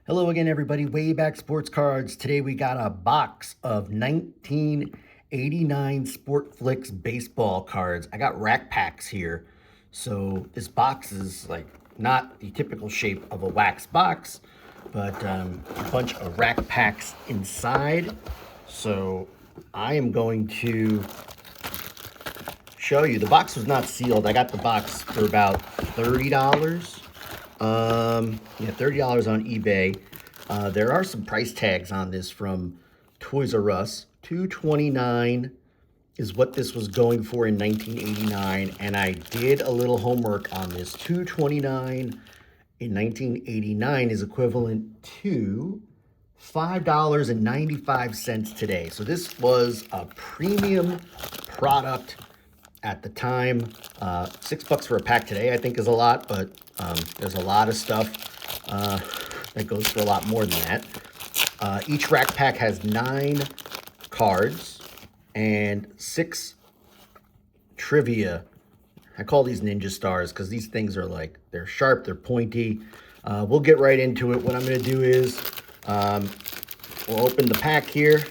Hello again, everybody. Wayback Sports Cards. Today we got a box of 1989 SportFlics baseball cards. I got rack packs here. So this box is like not the typical shape of a wax box, but a bunch of rack packs inside. So I am going to show you. The box was not sealed. I got the box for about $30. Yeah, $30 on eBay. There are some price tags on this from Toys R Us. $229 is what this was going for in 1989, and I did a little homework on this. $229 in 1989 is equivalent to $5.95 today. So this was a premium product at the time. $6 for a pack today, I think, is a lot, but there's a lot of stuff that goes for a lot more than that. Each rack pack has 9 cards and 6 trivia. I call these ninja stars because these things are like, they're sharp, they're pointy. We'll get right into it. What I'm going to do is we'll open the pack here.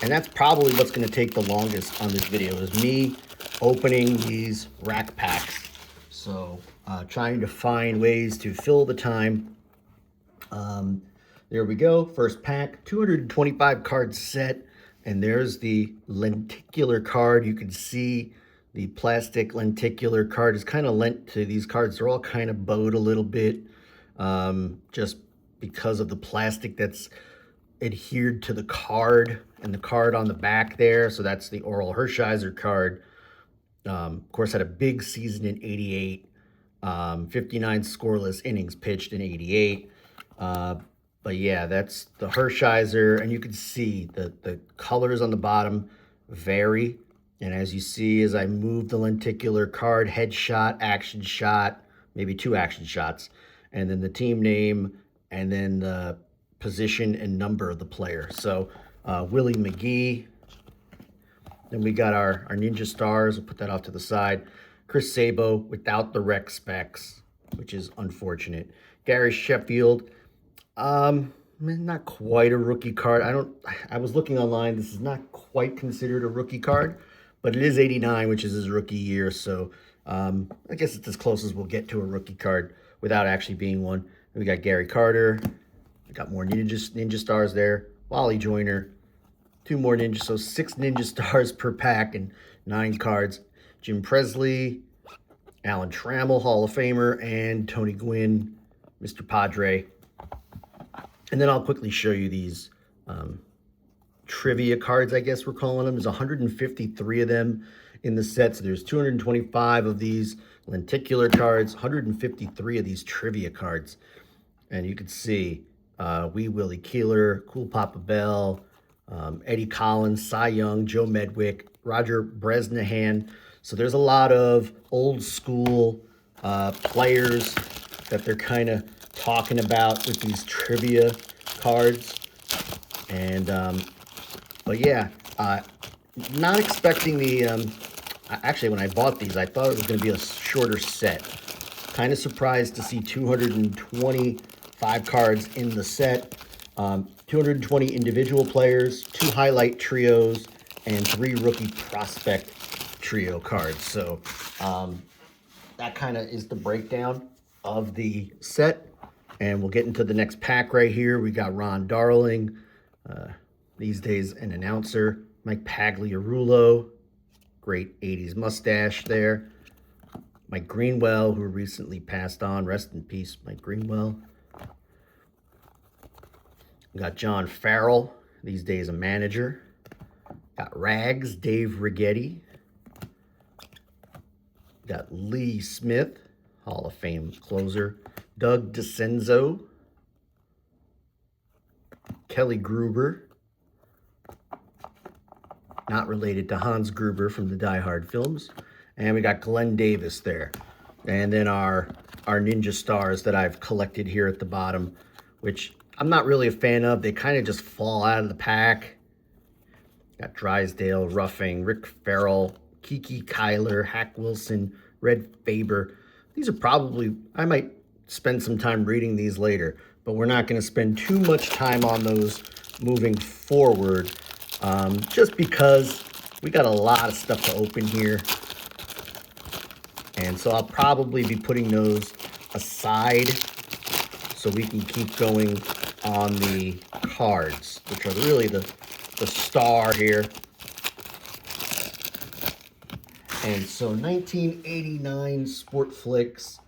And that's probably what's going to take the longest on this video, is me opening these rack packs. So trying to find ways to fill the time. There we go. First pack, 225 card set. And there's the lenticular card. You can see the plastic lenticular card is kind of lent to these cards. They're all kind of bowed a little bit just because of the plastic that's adhered to the card and the card on the back there. So that's the Oral Hershiser card. Of course, had a big season in 88, 59 scoreless innings pitched in 88. But yeah, that's the Hershiser, and you can see the colors on the bottom vary. And as you see, as I move the lenticular card, headshot, action shot, maybe 2 action shots, and then the team name, and then the position and number of the player. So Willie McGee. Then we got our Ninja Stars. We'll put that off to the side. Chris Sabo without the rec specs, which is unfortunate. Gary Sheffield. Not quite a rookie card. I was looking online. This is not quite considered a rookie card, but it is 89, which is his rookie year. So I guess it's as close as we'll get to a rookie card without actually being one. And we got Gary Carter. We got more Ninja Stars there. Wally Joyner. 2 more Ninja, so 6 Ninja Stars per pack and 9 cards. Jim Presley, Alan Trammell, Hall of Famer, and Tony Gwynn, Mr. Padre. And then I'll quickly show you these trivia cards, I guess we're calling them. There's 153 of them in the set. So there's 225 of these lenticular cards, 153 of these trivia cards. And you can see Wee Willie Keeler, Cool Papa Bell, Eddie Collins, Cy Young, Joe Medwick, Roger Bresnahan. So there's a lot of old school players that they're kind of talking about with these trivia cards. And but yeah, not expecting the actually, when I bought these, I thought it was going to be a shorter set. Kind of surprised to see 225 cards in the set. 220 individual players, 2 highlight trios, and 3 rookie prospect trio cards. So that kind of is the breakdown of the set. And we'll get into the next pack right here. We got Ron Darling, these days an announcer. Mike Pagliarulo, great 80s mustache there. Mike Greenwell, who recently passed on. Rest in peace, Mike Greenwell. We got John Farrell, these days a manager. Got Rags, Dave Righetti. Got Lee Smith, Hall of Fame closer. Doug DeCenzo. Kelly Gruber. Not related to Hans Gruber from the Die Hard films. And we got Glenn Davis there. And then our Ninja Stars that I've collected here at the bottom, which I'm not really a fan of. They kind of just fall out of the pack. Got Drysdale, Ruffing, Rick Farrell, Kiki Kyler, Hack Wilson, Red Faber. These are probably, I might spend some time reading these later, but we're not going to spend too much time on those moving forward, just because we got a lot of stuff to open here. And so I'll probably be putting those aside so we can keep going on the cards, which are really the star here. And so 1989 SportFlics.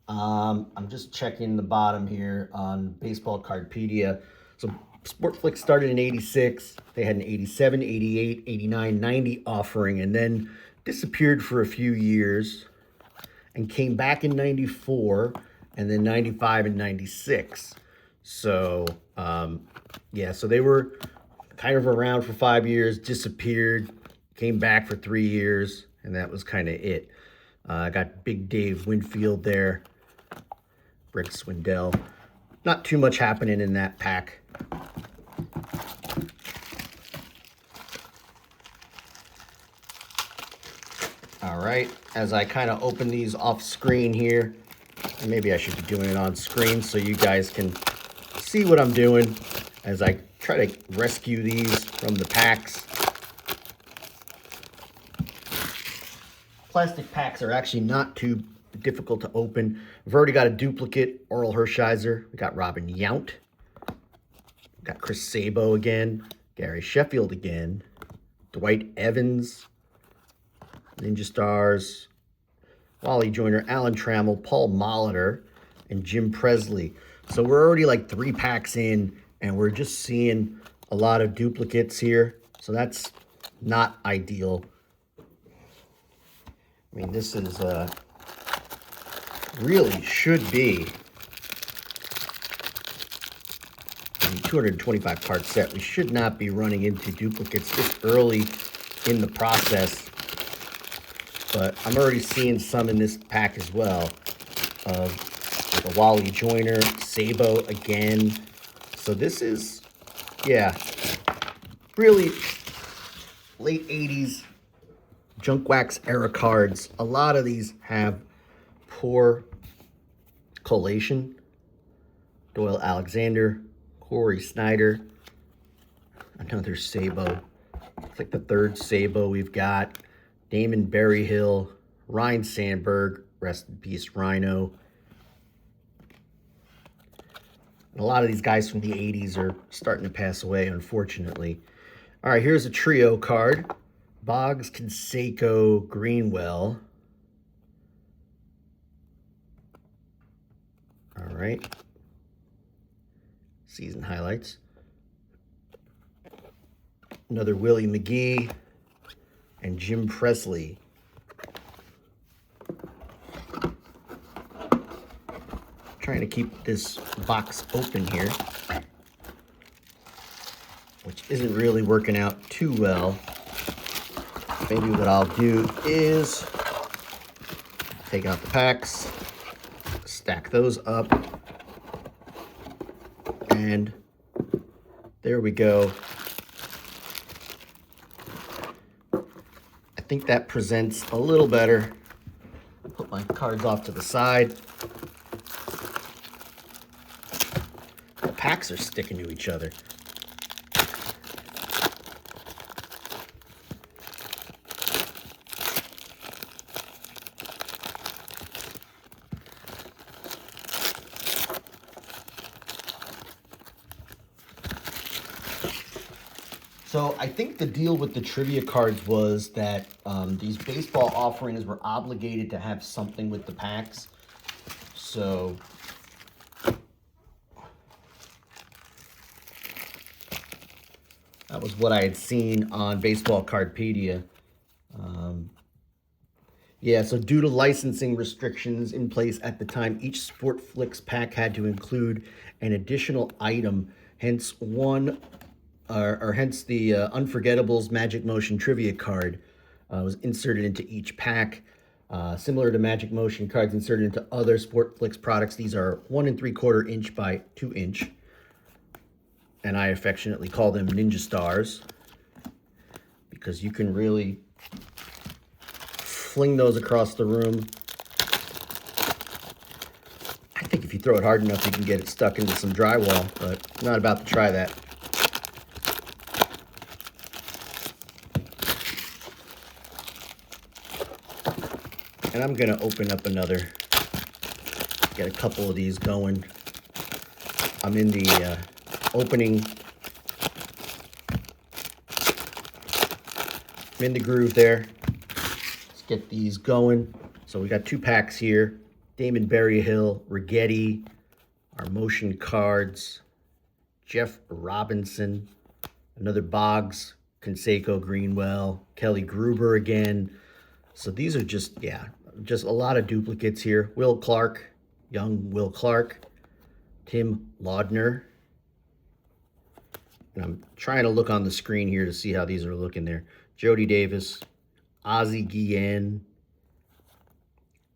I'm just checking the bottom here on Baseball Cardpedia. So SportFlics started in 86. They had an 87, 88, 89, 90 offering, and then disappeared for a few years and came back in 94, and then 95 and 96. So, yeah, so they were kind of around for 5 years, disappeared, came back for 3 years, and that was kind of it. I got Big Dave Winfield there, Rick Swindell. Not too much happening in that pack. All right, as I kind of open these off screen here, and maybe I should be doing it on screen so you guys can see what I'm doing as I try to rescue these from the packs. Plastic packs are actually not too difficult to open. We've already got a duplicate Oral Hershiser. We got Robin Yount. We got Chris Sabo again. Gary Sheffield again. Dwight Evans. Ninja Stars, Wally Joyner, Alan Trammell, Paul Molitor, and Jim Presley. So we're already like 3 packs in, and we're just seeing a lot of duplicates here. So that's not ideal. I mean, this is really should be a 225 card set. We should not be running into duplicates this early in the process. But I'm already seeing some in this pack as well of like a Wally Joyner, Sabo again. So this is, yeah, really late 80s junk wax era cards. A lot of these have poor collation. Doyle Alexander, Corey Snyder, another Sabo. It's like the 3rd Sabo we've got. Damon Berryhill, Ryan Sandberg, rest in peace, Rhino. And a lot of these guys from the 80s are starting to pass away, unfortunately. All right, here's a trio card. Boggs, Canseco, Greenwell. All right. Season highlights. Another Willie McGee. And Jim Presley. Trying to keep this box open here, which isn't really working out too well. Maybe what I'll do is take out the packs, stack those up, and there we go. I think that presents a little better. Put my cards off to the side. The packs are sticking to each other. So I think the deal with the trivia cards was that these baseball offerings were obligated to have something with the packs. So that was what I had seen on Baseball Cardpedia. Yeah, so due to licensing restrictions in place at the time, each SportFlics pack had to include an additional item, hence the Unforgettables Magic Motion Trivia card was inserted into each pack. Similar to Magic Motion cards inserted into other SportFlics products, these are 1 3/4 inch by 2 inch. And I affectionately call them Ninja Stars because you can really fling those across the room you throw it hard enough, you can get it stuck into some drywall, but I'm not about to try that. And I'm going to open up another, get a couple of these going. I'm in the opening, I'm in the groove there. Let's get these going. So we got 2 packs here. Damon Berryhill, Rigetti, our motion cards, Jeff Robinson, another Boggs, Canseco, Greenwell, Kelly Gruber again. So these are just, yeah, just a lot of duplicates here. Will Clark, young Will Clark, Tim Laudner. And I'm trying to look on the screen here to see how these are looking there. Jody Davis, Ozzie Guillen,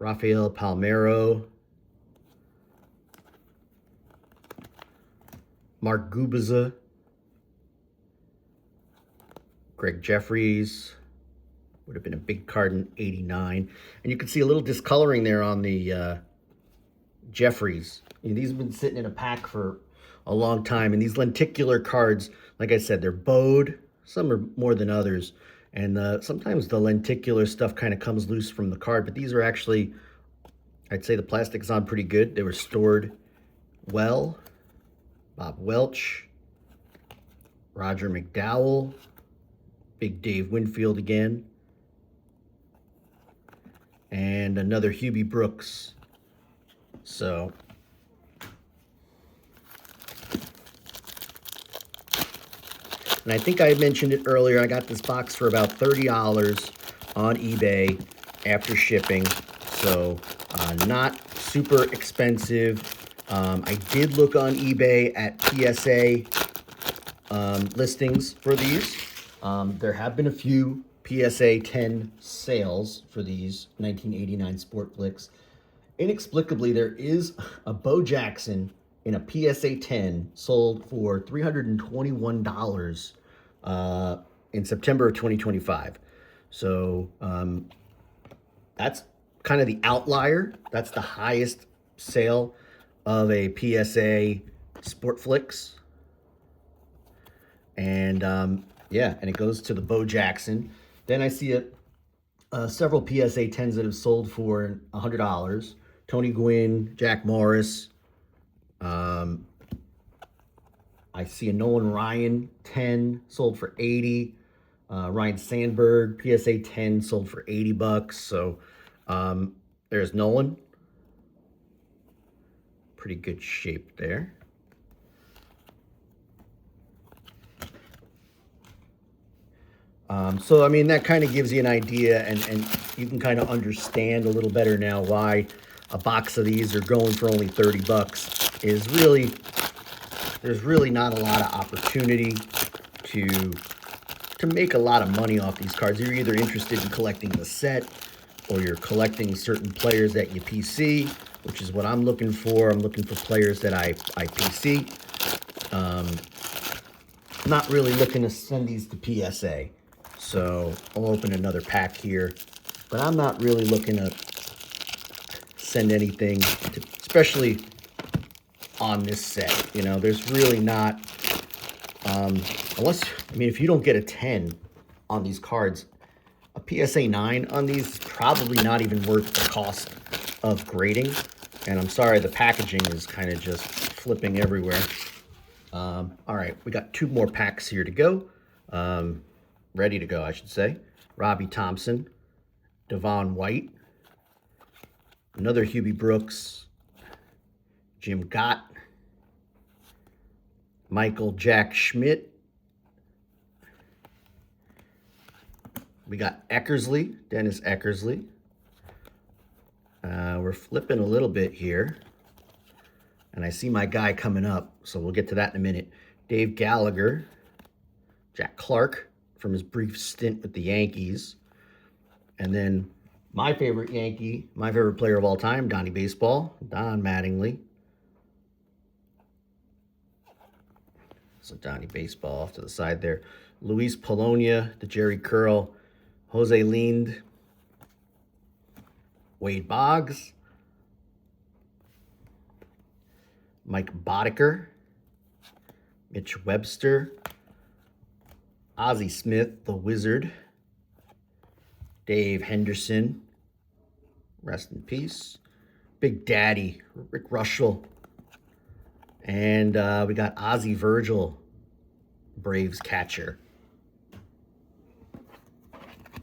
Rafael Palmeiro, Mark Gubiza, Greg Jeffries, would have been a big card in '89. And you can see a little discoloring there on the Jeffries. You know, these have been sitting in a pack for a long time. And these lenticular cards, like I said, they're bowed. Some are more than others. And sometimes the lenticular stuff kind of comes loose from the card. But these are actually, I'd say the plastic's on pretty good. They were stored well. Bob Welch, Roger McDowell, Big Dave Winfield again, and another Hubie Brooks. So, and I think I mentioned it earlier, I got this box for about $30 on eBay after shipping. So, not super expensive. I did look on eBay at PSA listings for these. There have been a few PSA 10 sales for these 1989 SportFlics. Inexplicably, there is a Bo Jackson in a PSA 10 sold for $321 in September of 2025. So that's kind of the outlier. That's the highest sale of a PSA SportFlics. And yeah, and it goes to the Bo Jackson. Then I see several PSA 10s that have sold for $100. Tony Gwynn, Jack Morris. I see a Nolan Ryan 10 sold for $80. Ryan Sandberg PSA 10 sold for $80. So there's Nolan. Pretty good shape there. So, I mean, that kind of gives you an idea, and you can kind of understand a little better now why a box of these are going for only 30 bucks. Is really, there's really not a lot of opportunity to make a lot of money off these cards. You're either interested in collecting the set, or you're collecting certain players that you PC, which is what I'm looking for. I'm looking for players that I PC. Not really looking to send these to PSA. So I'll open another pack here, but I'm not really looking to send anything, especially on this set. You know, there's really not, unless, I mean, if you don't get a 10 on these cards, a PSA 9 on these is probably not even worth the cost of grading. And I'm sorry, the packaging is kind of just flipping everywhere. All right, we got 2 more packs here to go. Ready to go, I should say. Robbie Thompson, Devon White, another Hubie Brooks, Jim Gott, Michael Jack Schmidt. We got Eckersley, Dennis Eckersley. We're flipping a little bit here. And I see my guy coming up, so we'll get to that in a minute. Dave Gallagher, Jack Clark from his brief stint with the Yankees. And then my favorite Yankee, my favorite player of all time, Donnie Baseball, Don Mattingly. So Donnie Baseball off to the side there. Luis Polonia, the Jerry Curl, Jose Lind, Wade Boggs, Mike Boddicker, Mitch Webster, Ozzie Smith, the Wizard, Dave Henderson, rest in peace, Big Daddy, Rick Russell, and we got Ozzie Virgil, Braves catcher.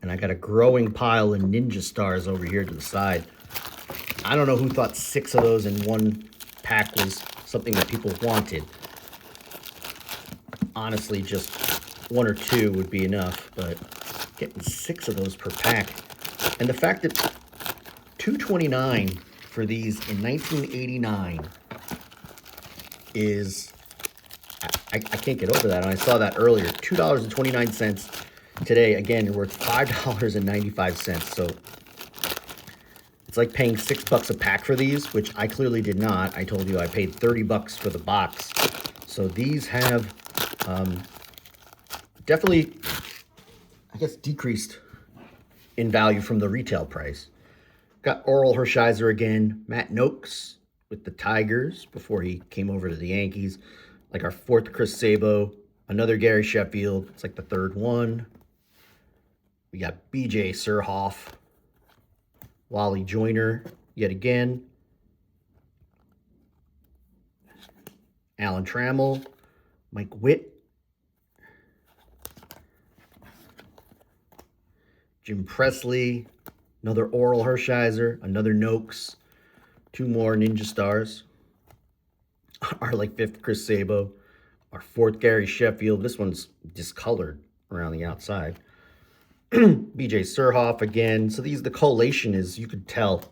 And I got a growing pile of Ninja Stars over here to the side. I don't know who thought 6 of those in one pack was something that people wanted. Honestly, just 1 or 2 would be enough, but getting 6 of those per pack. And the fact that $2.29 for these in 1989 is, I can't get over that. And I saw that earlier. $2.29 today, again, you're worth $5.95. So it's like paying $6 a pack for these, which I clearly did not. I told you I paid $30 for the box. So these have definitely, I guess, decreased in value from the retail price. Got Oral Hershiser again, Matt Noakes with the Tigers before he came over to the Yankees. Like our 4th Chris Sabo, another Gary Sheffield. It's like the 3rd one. We got BJ Surhoff, Wally Joyner yet again, Alan Trammell, Mike Witt, Jim Presley, another Oral Hershiser, another Noakes, 2 more Ninja Stars, our like 5th Chris Sabo, our 4th Gary Sheffield. This one's discolored around the outside. BJ Surhoff again. So the collation is, you could tell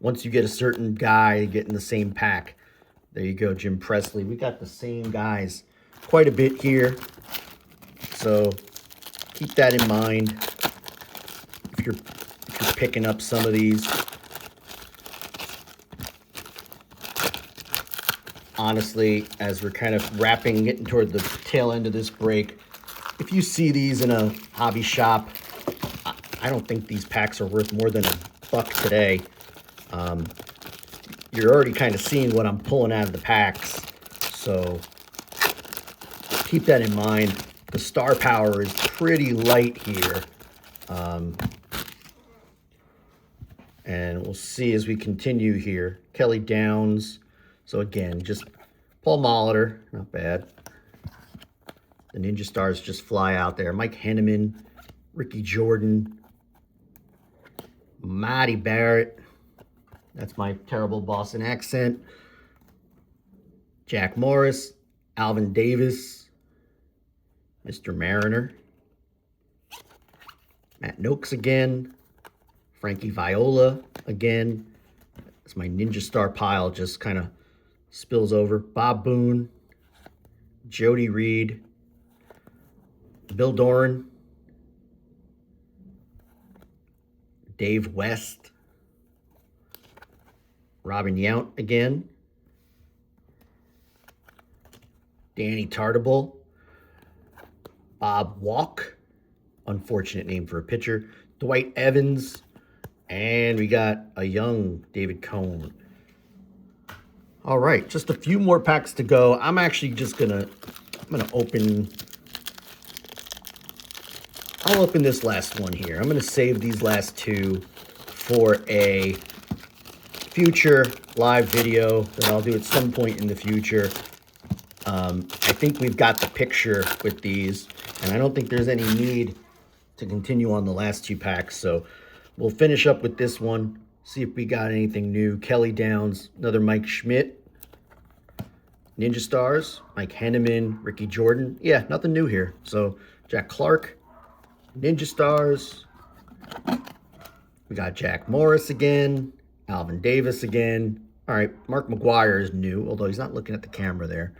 once you get a certain guy getting the same pack. There you go, Jim Presley. We got the same guys quite a bit here. So keep that in mind if you're picking up some of these. Honestly, as we're kind of getting toward the tail end of this break, if you see these in a hobby shop, I don't think these packs are worth more than $1 today. You're already kind of seeing what I'm pulling out of the packs, so keep that in mind. The star power is pretty light here. And we'll see as we continue here. Kelly Downs. So again, just Paul Molitor, not bad. The Ninja Stars just fly out there. Mike Henneman, Ricky Jordan, Matty Barrett. That's my terrible Boston accent. Jack Morris, Alvin Davis, Mr. Mariner, Matt Noakes again, Frankie Viola again. That's my Ninja Star pile, just kind of spills over. Bob Boone, Jody Reed, Bill Doran, Dave West, Robin Yount again, Danny Tartable, Bob Walk, unfortunate name for a pitcher, Dwight Evans, and we got a young David Cone. All right, just a few more packs to go. I'm actually just gonna open. I'll open this last one here. I'm gonna save these last 2 for a future live video that I'll do at some point in the future. I think we've got the picture with these, and I don't think there's any need to continue on the last 2 packs. So we'll finish up with this one, see if we got anything new. Kelly Downs, another Mike Schmidt. Ninja Stars, Mike Henneman, Ricky Jordan. Yeah, nothing new here. So Jack Clark, Ninja Stars. We got Jack Morris again, Alvin Davis again. All right, Mark McGwire is new, although he's not looking at the camera there.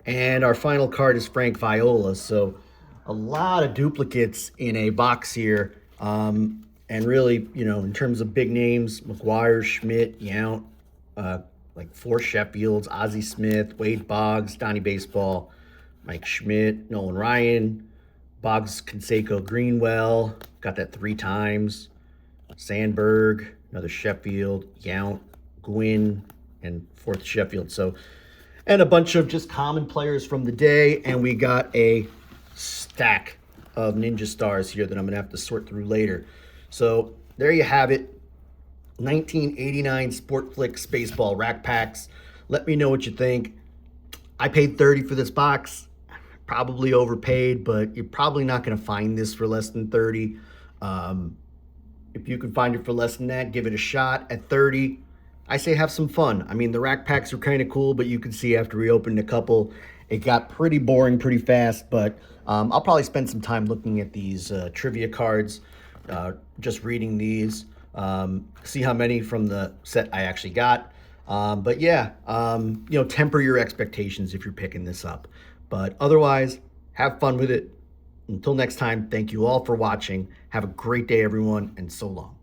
And our final card is Frank Viola. So a lot of duplicates in a box here. And really, in terms of big names, McGwire, Schmidt, Yount, like 4 Sheffields, Ozzie Smith, Wade Boggs, Donnie Baseball, Mike Schmidt, Nolan Ryan, Boggs, Canseco, Greenwell, got that 3 times. Sandberg, another Sheffield, Yount, Gwynn, and 4th Sheffield. So, and a bunch of just common players from the day. And we got a stack of Ninja Stars here that I'm going to have to sort through later. So there you have it. 1989 SportFlics baseball rack packs. Let me know what you think. I paid $30 for this box. Probably overpaid, but you're probably not going to find this for less than $30. If you can find it for less than that, give it a shot. At $30, I say have some fun. I mean, the rack packs are kind of cool, but you can see after we opened a couple, it got pretty boring pretty fast. But I'll probably spend some time looking at these trivia cards, just reading these, see how many from the set I actually got. But yeah, temper your expectations if you're picking this up. But otherwise, have fun with it. Until next time, thank you all for watching. Have a great day, everyone, and so long.